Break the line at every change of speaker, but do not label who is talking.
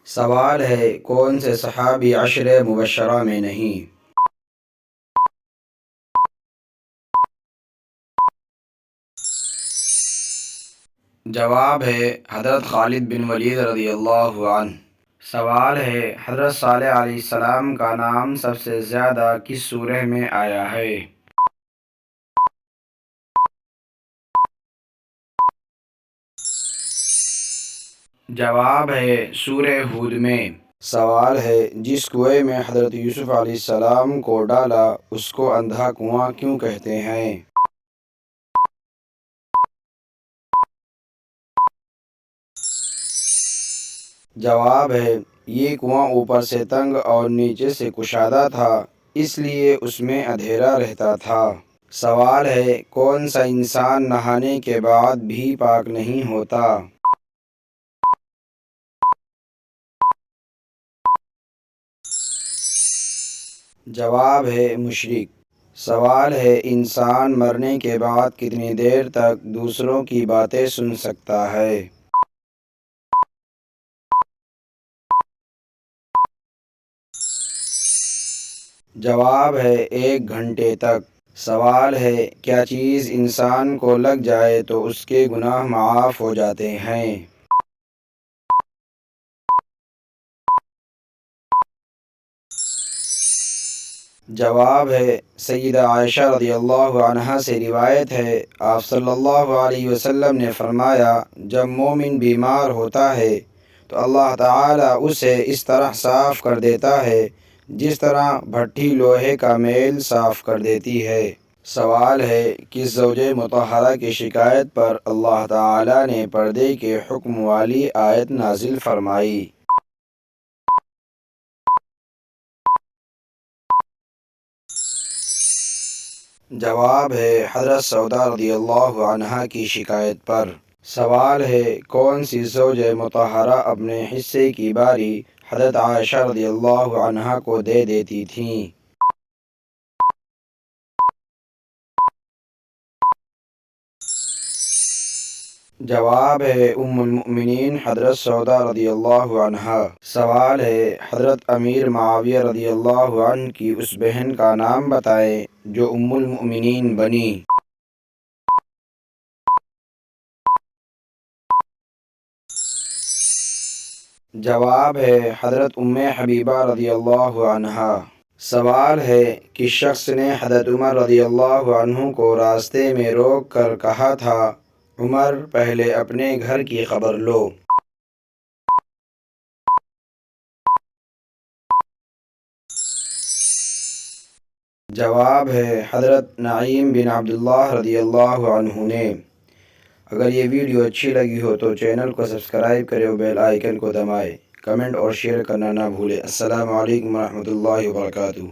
سوال ہے کون سے صحابی عشر مبشرہ میں نہیں؟ جواب ہے حضرت خالد بن ولید رضی اللہ عنہ۔ سوال ہے حضرت صالح علیہ السلام کا نام سب سے زیادہ کس سورہ میں آیا ہے؟ جواب ہے سورہ ہود میں۔ سوال ہے جس کنویں میں حضرت یوسف علیہ السلام کو ڈالا اس کو اندھا کنواں کیوں کہتے ہیں؟ جواب ہے یہ کنواں اوپر سے تنگ اور نیچے سے کشادہ تھا، اس لیے اس میں اندھیرا رہتا تھا۔ سوال ہے کون سا انسان نہانے کے بعد بھی پاک نہیں ہوتا؟ جواب ہے مشرک۔ سوال ہے انسان مرنے کے بعد کتنی دیر تک دوسروں کی باتیں سن سکتا ہے؟ جواب ہے 1 گھنٹے تک۔ سوال ہے کیا چیز انسان کو لگ جائے تو اس کے گناہ معاف ہو جاتے ہیں؟ جواب ہے سیدہ عائشہ رضی اللہ عنہا سے روایت ہے، آپ صلی اللہ علیہ وسلم نے فرمایا جب مومن بیمار ہوتا ہے تو اللہ تعالیٰ اسے اس طرح صاف کر دیتا ہے جس طرح بھٹی لوہے کا میل صاف کر دیتی ہے۔ سوال ہے کس زوج مطہرہ کی شکایت پر اللہ تعالیٰ نے پردے کے حکم والی آیت نازل فرمائی؟ جواب ہے حضرت سودا رضی اللہ عنہا کی شکایت پر۔ سوال ہے کون سی زوج مطہرہ اپنے حصے کی باری حضرت عائشہ رضی اللہ عنہا کو دے دیتی تھیں؟ جواب ہے ام المؤمنین حضرت سودا رضی اللہ عنہا۔ سوال ہے حضرت امیر معاویہ رضی اللہ عنہ کی اس بہن کا نام بتائیں جو ام المؤمنین بنی؟ جواب ہے حضرت ام حبیبہ رضی اللہ عنہا۔ سوال ہے کس شخص نے حضرت عمر رضی اللہ عنہ کو راستے میں روک کر کہا تھا عمر پہلے اپنے گھر کی خبر لو؟ جواب ہے حضرت نعیم بن عبداللہ رضی اللہ عنہ نے۔ اگر یہ ویڈیو اچھی لگی ہو تو چینل کو سبسکرائب کرے اور بیل آئیکن کو دبائے، کمنٹ اور شیئر کرنا نہ بھولے۔ السلام علیکم ورحمۃ اللہ وبرکاتہ۔